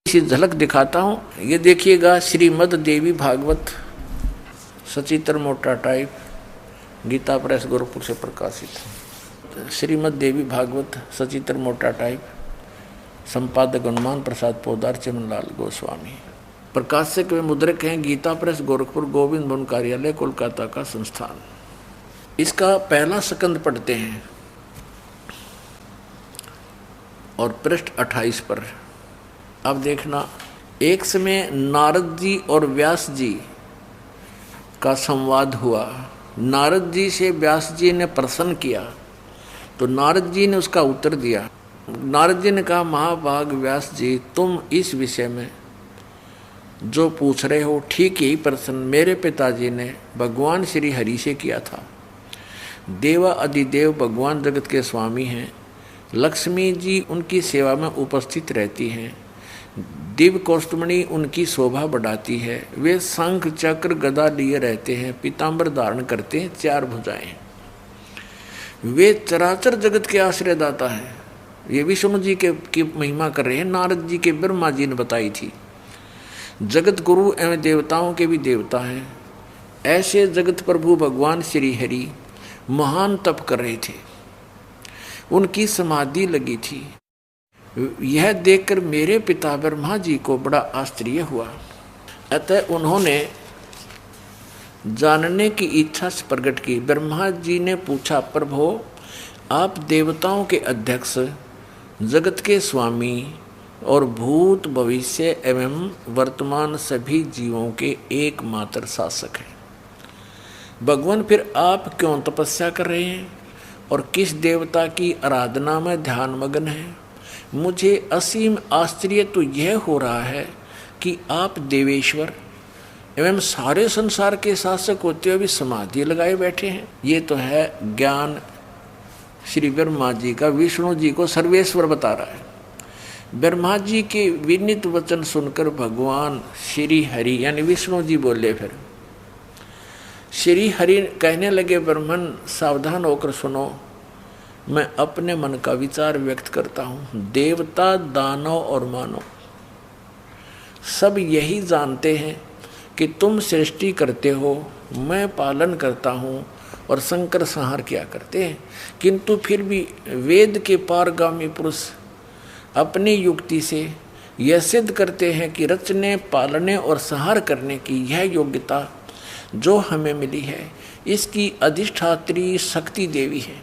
इसी झलक दिखाता हूँ। ये देखिएगा, श्रीमद देवी भागवत सचित्र मोटा टाइप, गीता प्रेस गोरखपुर से प्रकाशित। श्रीमद देवी भागवत सचित्र मोटा टाइप, संपादक हनुमान प्रसाद पोदार, चिमनलाल गोस्वामी। प्रकाशक व मुद्रक हैं गीता प्रेस गोरखपुर, गोविंद भवन कार्यालय, कोलकाता का संस्थान। इसका पहला स्कंद पढ़ते हैं और पृष्ठ 28 पर। अब देखना, एक समय नारद जी और व्यास जी का संवाद हुआ। नारद जी से व्यास जी ने प्रश्न किया तो नारद जी ने उसका उत्तर दिया। नारद जी ने कहा, महाभाग व्यास जी, तुम इस विषय में जो पूछ रहे हो ठीक यही प्रश्न मेरे पिताजी ने भगवान श्री हरि से किया था। देवा अधिदेव भगवान जगत के स्वामी हैं। लक्ष्मी जी उनकी सेवा में उपस्थित रहती हैं। दिव्य कौस्तुमणि उनकी शोभा बढ़ाती है। वे शंख चक्र गदा लिए रहते हैं, पीताम्बर धारण करते हैं, 4 भुजाएं। वे चराचर जगत के आश्रयदाता हैं। ये विष्णु जी की महिमा कर रहे हैं। नारद जी के ब्रह्मा जी ने बताई थी। जगत गुरु एवं देवताओं के भी देवता हैं। ऐसे जगत प्रभु भगवान श्री हरि महान तप कर रहे थे। उनकी समाधि लगी थी। यह देखकर मेरे पिता ब्रह्मा जी को बड़ा आश्चर्य हुआ। अतः उन्होंने जानने की इच्छा से प्रकट की। ब्रह्मा जी ने पूछा, प्रभो, आप देवताओं के अध्यक्ष, जगत के स्वामी और भूत भविष्य एवं वर्तमान सभी जीवों के एकमात्र शासक हैं। भगवान, फिर आप क्यों तपस्या कर रहे हैं और किस देवता की आराधना में ध्यान मग्न हैं? मुझे असीम आश्चर्य तो यह हो रहा है कि आप देवेश्वर एवं सारे संसार के शासक होते हुए भी समाधि लगाए बैठे हैं। ये तो है ज्ञान श्री ब्रह्मा जी का विष्णु जी को सर्वेश्वर बता रहा है। ब्रह्मा जी के विनीत वचन सुनकर भगवान श्री हरि यानी विष्णु जी बोले। फिर श्री हरि कहने लगे, ब्रह्मन सावधान होकर सुनो, मैं अपने मन का विचार व्यक्त करता हूँ। देवता, दानव और मानव सब यही जानते हैं कि तुम सृष्टि करते हो, मैं पालन करता हूँ और संकर संहार किया करते हैं। किंतु फिर भी वेद के पारगामी पुरुष अपनी युक्ति से यह सिद्ध करते हैं कि रचने, पालने और संहार करने की यह योग्यता जो हमें मिली है, इसकी अधिष्ठात्री शक्ति देवी है,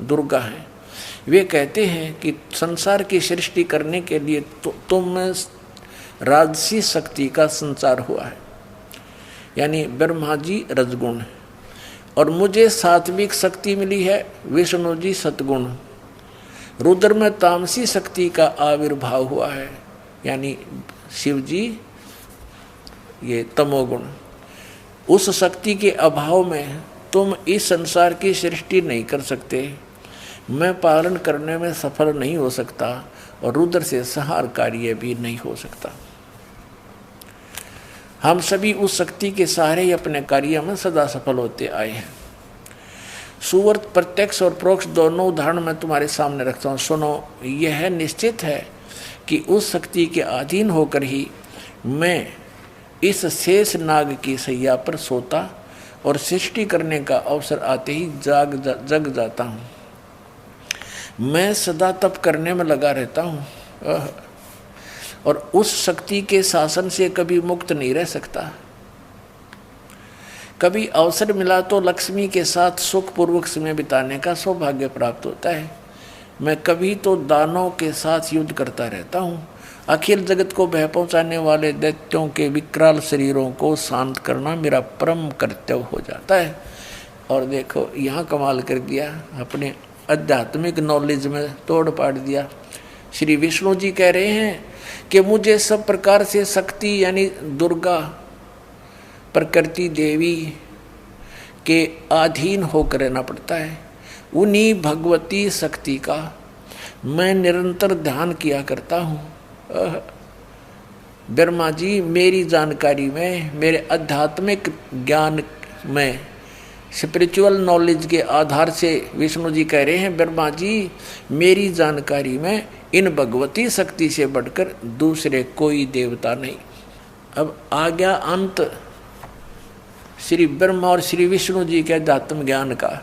दुर्गा है। वे कहते हैं कि संसार की सृष्टि करने के लिए तुम में राजसी शक्ति का संचार हुआ है, यानी ब्रह्मा जी रजगुण और मुझे सात्विक शक्ति मिली है, विष्णु जी सतगुण। रुद्र में तामसी शक्ति का आविर्भाव हुआ है, यानी शिव जी ये तमोगुण। उस शक्ति के अभाव में तुम इस संसार की सृष्टि नहीं कर सकते, मैं पालन करने में सफल नहीं हो सकता और रुद्र से संहार कार्य भी नहीं हो सकता। हम सभी उस शक्ति के सहारे ही अपने कार्य में सदा सफल होते आए हैं। सुवर्त प्रत्यक्ष और प्रोक्ष दोनों उदाहरण मैं तुम्हारे सामने रखता हूँ, सुनो। यह निश्चित है कि उस शक्ति के अधीन होकर ही मैं इस शेष नाग की सैया पर सोता और सृष्टि करने का अवसर आते ही जग जाता हूँ। मैं सदा तप करने में लगा रहता हूँ और उस शक्ति के शासन से कभी मुक्त नहीं रह सकता। कभी अवसर मिला तो लक्ष्मी के साथ सुखपूर्वक समय बिताने का सौभाग्य प्राप्त होता है। मैं कभी तो दानवों के साथ युद्ध करता रहता हूँ। अखिल जगत को भय पहुँचाने वाले दैत्यों के विकराल शरीरों को शांत करना मेरा परम कर्तव्य हो जाता है। और देखो, यहाँ कमाल कर दिया, अपने आध्यात्मिक नॉलेज में तोड़ पाड़ दिया। श्री विष्णु जी कह रहे हैं कि मुझे सब प्रकार से शक्ति यानी दुर्गा, प्रकृति देवी के अधीन होकर रहना पड़ता है। उन्हीं भगवती शक्ति का मैं निरंतर ध्यान किया करता हूँ। ब्रह्मा जी मेरी जानकारी में, मेरे आध्यात्मिक ज्ञान में स्पिरिचुअल नॉलेज के आधार से विष्णु जी कह रहे हैं, ब्रह्मा जी मेरी जानकारी में इन भगवती शक्ति से बढ़कर दूसरे कोई देवता नहीं। अब आ गया अंत श्री ब्रह्मा और श्री विष्णु जी के अध्यात्म ज्ञान का।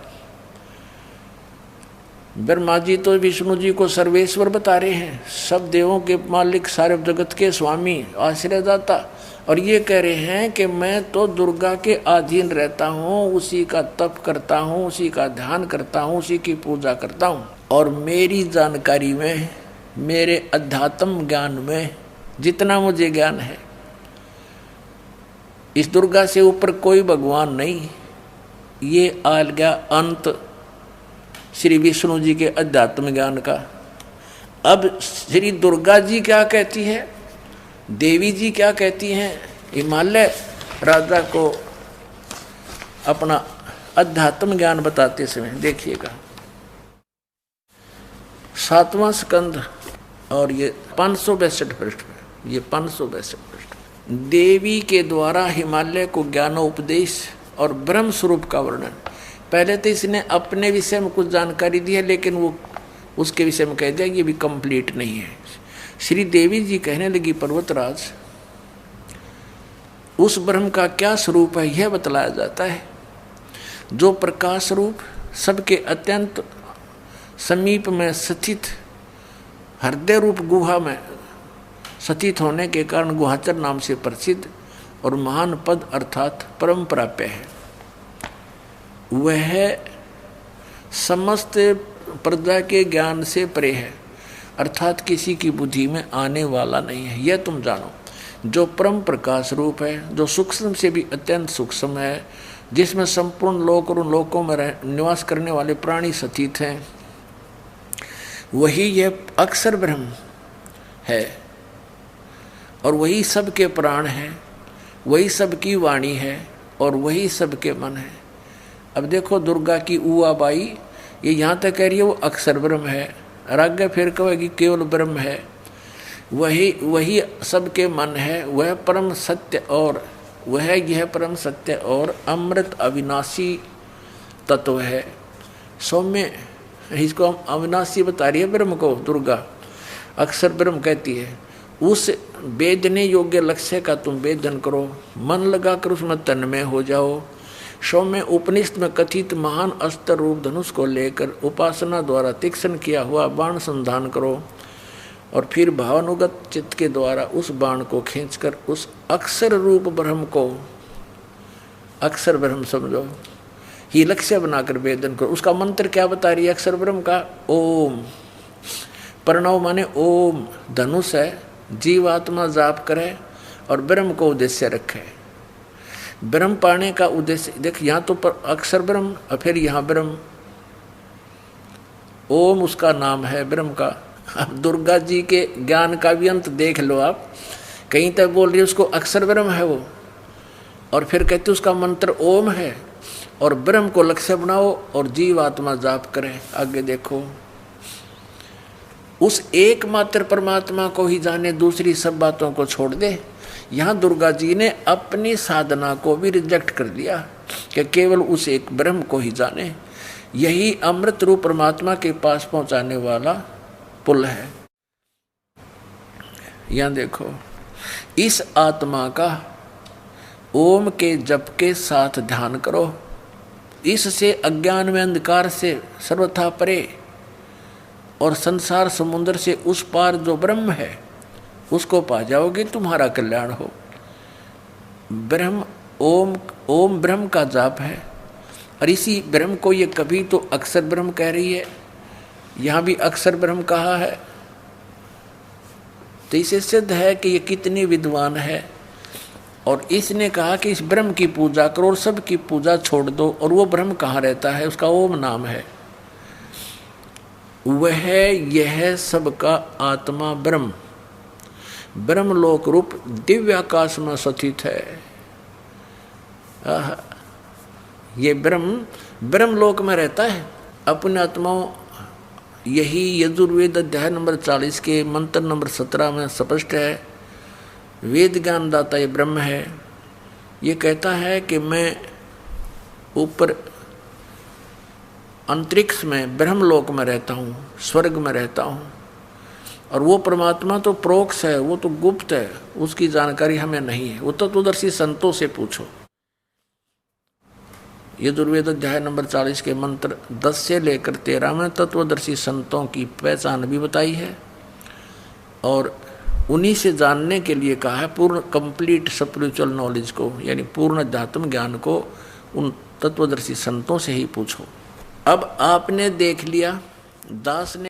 ब्रह्मा जी तो विष्णु जी को सर्वेश्वर बता रहे हैं, सब देवों के मालिक, सारे जगत के स्वामी, आश्रयदाता, और ये कह रहे हैं कि मैं तो दुर्गा के अधीन रहता हूँ, उसी का तप करता हूँ, उसी का ध्यान करता हूँ, उसी की पूजा करता हूँ, और मेरी जानकारी में, मेरे अध्यात्म ज्ञान में जितना मुझे ज्ञान है, इस दुर्गा से ऊपर कोई भगवान नहीं। ये आ गया अंत श्री विष्णु जी के अध्यात्म ज्ञान का। अब श्री दुर्गा जी क्या कहती है, देवी जी क्या कहती हैं, हिमालय राजा को अपना अध्यात्म ज्ञान बताते समय देखिएगा। 7वां स्कंद और ये 562 पृष्ठ में, ये 562 पृष्ठ। देवी के द्वारा हिमालय को ज्ञानोपदेश और ब्रह्म स्वरूप का वर्णन। पहले तो इसने अपने विषय में कुछ जानकारी दी है, लेकिन वो उसके विषय में कह दिया ये भी कंप्लीट नहीं है। श्री देवी जी कहने लगी, पर्वतराज उस ब्रह्म का क्या स्वरूप है यह बतलाया जाता है, जो प्रकाश रूप सबके अत्यंत समीप में स्थित हृदय रूप गुहा में स्थित होने के कारण गुहाचर नाम से प्रसिद्ध और महान पद अर्थात परम प्राप्य है। वह समस्त प्रजा के ज्ञान से परे है, अर्थात किसी की बुद्धि में आने वाला नहीं है। यह तुम जानो, जो परम प्रकाश रूप है, जो सूक्ष्म से भी अत्यंत सूक्ष्म है, जिसमें संपूर्ण लोक और उन लोकों में निवास करने वाले प्राणी स्थित हैं, वही यह अक्षर ब्रह्म है, और वही सबके प्राण है, वही सबकी वाणी है, और वही सबके मन है। अब देखो दुर्गा की उआ बाई ये यहाँ तक कह रही है वो अक्षर ब्रह्म है, और आगे फिर कहेगी केवल ब्रह्म है, वही सबके मन है, वह परम सत्य, और वह यह परम सत्य और अमृत अविनाशी तत्व है। सौम्य इसको हम अविनाशी बता रही है ब्रह्म को, दुर्गा अक्षर ब्रह्म कहती है। उस वेदने योग्य लक्ष्य का तुम वेदन करो, मन लगाकर उसमें तन्मय हो जाओ। सौम्य उपनिषद में कथित महान अस्त्र रूप धनुष को लेकर उपासना द्वारा तीक्ष्ण किया हुआ बाण संधान करो, और फिर भावानुगत चित्त के द्वारा उस बाण को खींचकर उस अक्षर रूप ब्रह्म को, अक्षर ब्रह्म समझो, ही लक्ष्य बनाकर वेदन करो। उसका मंत्र क्या बता रही है अक्षर ब्रह्म का? ओम। प्रणव माने ओम, धनुष है, जीवात्मा जाप करे और ब्रह्म को उद्देश्य रखे। ब्रह्म पाने का उद्देश्य देख, यहाँ तो अक्षर ब्रह्म और फिर यहाँ ब्रह्म, ओम उसका नाम है ब्रह्म का। अब दुर्गा जी के ज्ञान का भी अंत देख लो आप, कहीं तक बोल रही है उसको अक्षर ब्रह्म है वो, और फिर कहते उसका मंत्र ओम है, और ब्रह्म को लक्ष्य बनाओ और जीव आत्मा जाप करें। आगे देखो, उस एकमात्र परमात्मा को ही जाने, दूसरी सब बातों को छोड़ दे। यहाँ दुर्गा जी ने अपनी साधना को भी रिजेक्ट कर दिया कि केवल उस एक ब्रह्म को ही जाने, यही अमृत रूप परमात्मा के पास पहुंचाने वाला पुल है। यहाँ देखो, इस आत्मा का ओम के जप के साथ ध्यान करो, इससे अज्ञान में अंधकार से सर्वथा परे और संसार समुद्र से उस पार जो ब्रह्म है उसको पा जाओगे, तुम्हारा कल्याण हो। ब्रह्म ओम, ओम ब्रह्म का जाप है, और इसी ब्रह्म को ये कभी तो अक्षर ब्रह्म कह रही है, यहाँ भी अक्षर ब्रह्म कहा है, तो इसे सिद्ध है कि ये कितनी विद्वान है। और इसने कहा कि इस ब्रह्म की पूजा करो और सबकी पूजा छोड़ दो, और वो ब्रह्म कहाँ रहता है? उसका ओम नाम है, वह यह सबका आत्मा ब्रह्म ब्रह्मलोक रूप दिव्य आकाश में स्थित है। ये ब्रह्मलोक में रहता है अपने आत्माओं। यही यजुर्वेद अध्याय नंबर 40 के मंत्र नंबर 17 में स्पष्ट है। वेद ज्ञान दाता ये ब्रह्म है। ये कहता है कि मैं ऊपर अंतरिक्ष में ब्रह्मलोक में रहता हूँ, स्वर्ग में रहता हूँ, और वो परमात्मा तो प्रोक्ष है, वो तो गुप्त है, उसकी जानकारी हमें नहीं है। वो तत्वदर्शी संतों से पूछो। यजुर्वेद अध्याय नंबर 40 के मंत्र 10 से लेकर 13 में तत्वदर्शी संतों की पहचान भी बताई है, और उन्हीं से जानने के लिए कहा है पूर्ण कंप्लीट स्पिरिचुअल नॉलेज को, यानी पूर्ण अध्यात्म ज्ञान को उन तत्वदर्शी संतों से ही पूछो। अब आपने देख लिया, दास ने